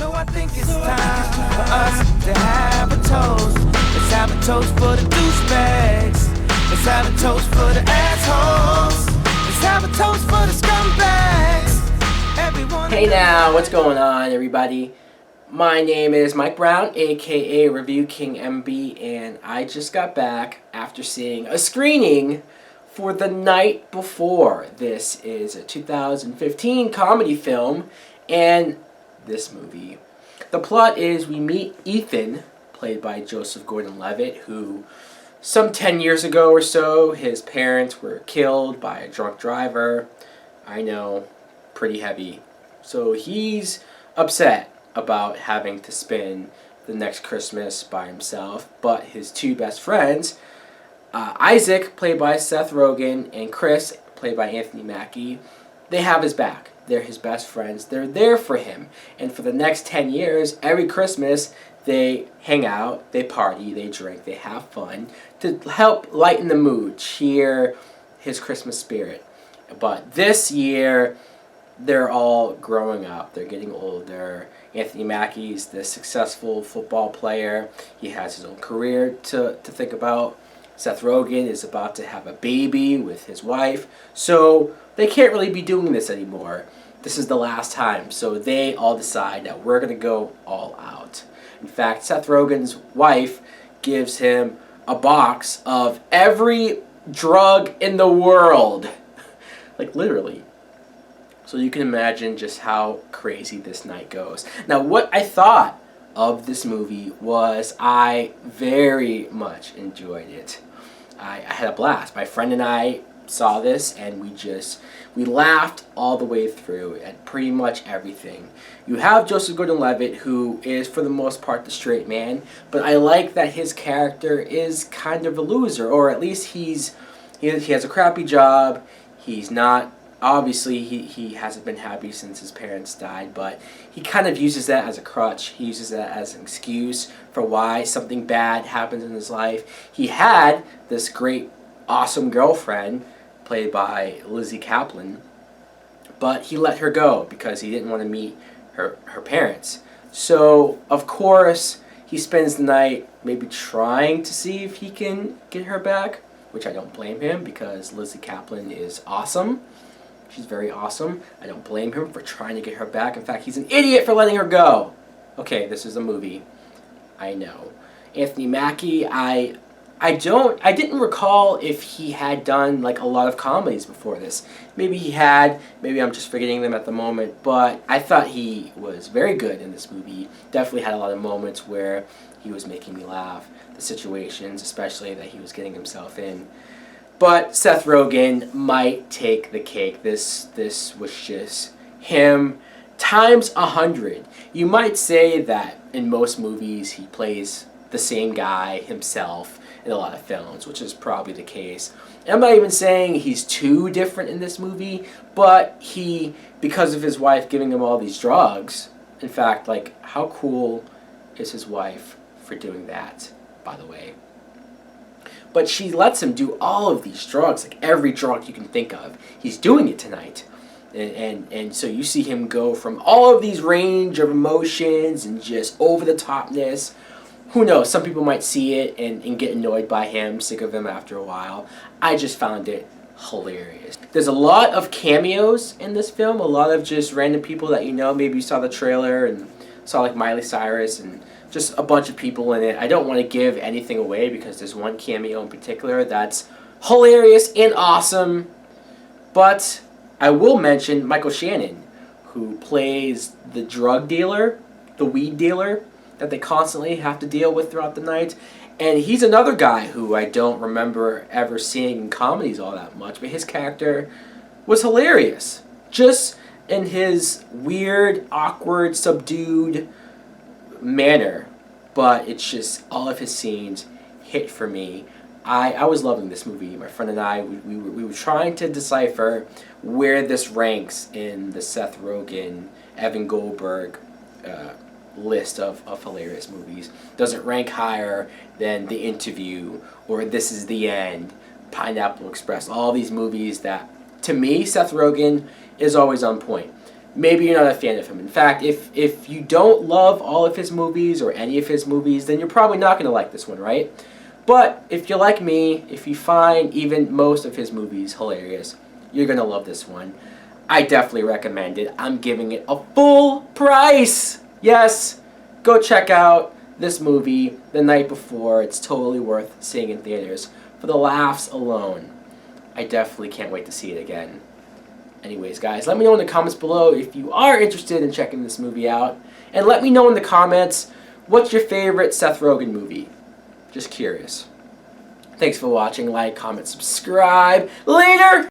So I think it's time for us to have a toast. Let's have a toast for the douchebags. Let's have a toast for the assholes. Let's have a toast for the scumbags. Everyone. Hey now, what's going on, everybody? My name is Mike Brown, aka ReviewKingMB, and I just got back after seeing a screening for The Night Before. This is a 2015 comedy film, and this movie. The plot is we meet Ethan, played by Joseph Gordon-Levitt, who some 10 years ago or so, his parents were killed by a drunk driver. I know, pretty heavy. So he's upset about having to spend the next Christmas by himself, but his two best friends, Isaac, played by Seth Rogen, and Chris, played by Anthony Mackie, they have his back. They're his best friends. They're there for him. And for the next 10 years, every Christmas, they hang out, they party, they drink, they have fun to help lighten the mood, cheer his Christmas spirit. But this year, they're all growing up. They're getting older. Anthony Mackie's the successful football player. He has his own career to think about. Seth Rogen is about to have a baby with his wife. So they can't really be doing this anymore. This is the last time. So they all decide that we're going to go all out. In fact, Seth Rogen's wife gives him a box of every drug in the world. Like literally. So you can imagine just how crazy this night goes. Now, what I thought of this movie was I very much enjoyed it. I had a blast. My friend and I saw this and we laughed all the way through at pretty much everything. You have Joseph Gordon-Levitt, who is for the most part the straight man, but I like that his character is kind of a loser, or at least he has a crappy job. He's not, obviously he hasn't been happy since his parents died, but he kind of uses that as a crutch. He uses that as an excuse for why something bad happens in his life. He had this great, awesome girlfriend, played by Lizzie Kaplan, but he let her go because he didn't want to meet her parents. So, of course, he spends the night maybe trying to see if he can get her back, which I don't blame him because Lizzie Kaplan is awesome. She's very awesome. I don't blame him for trying to get her back. In fact, he's an idiot for letting her go. Okay, this is a movie. I know. Anthony Mackie, I didn't recall if he had done like a lot of comedies before this. Maybe he had, maybe I'm just forgetting them at the moment, but I thought he was very good in this movie. Definitely had a lot of moments where he was making me laugh. The situations, especially that he was getting himself in. But Seth Rogen might take the cake. This was just him times 100. You might say that in most movies he plays the same guy himself in a lot of films, which is probably the case. And I'm not even saying he's too different in this movie, but he, because of his wife giving him all these drugs, in fact, like, how cool is his wife for doing that, by the way? But she lets him do all of these drugs, like every drug you can think of. He's doing it tonight. And so you see him go from all of these range of emotions and just over-the-topness. Who knows, some people might see it and get annoyed by him, sick of him after a while. I just found it hilarious. There's a lot of cameos in this film, a lot of just random people that you know. Maybe you saw the trailer and saw like Miley Cyrus and just a bunch of people in it. I don't want to give anything away because there's one cameo in particular that's hilarious and awesome. But I will mention Michael Shannon, who plays the drug dealer, the weed dealer, that they constantly have to deal with throughout the night. And he's another guy who I don't remember ever seeing in comedies all that much, but his character was hilarious. Just in his weird, awkward, subdued manner. But it's just, all of his scenes hit for me. I was loving this movie. My friend and I, we were trying to decipher where this ranks in the Seth Rogen, Evan Goldberg list of hilarious movies. Does it rank higher than The Interview or This Is the End, Pineapple Express, all these movies that, to me, Seth Rogen is always on point. maybe you're not a fan of him. In fact, if you don't love all of his movies or any of his movies, then you're probably not going to like this one, right? But if you're like me, if you find even most of his movies hilarious, you're going to love this one. I definitely recommend it. I'm giving it a full price. Yes, go check out this movie The Night Before. It's totally worth seeing in theaters for the laughs alone. I definitely can't wait to see it again. Anyways, guys, let me know in the comments below if you are interested in checking this movie out. And let me know in the comments, what's your favorite Seth Rogen movie? Just curious. Thanks for watching. Like, comment, subscribe. Later!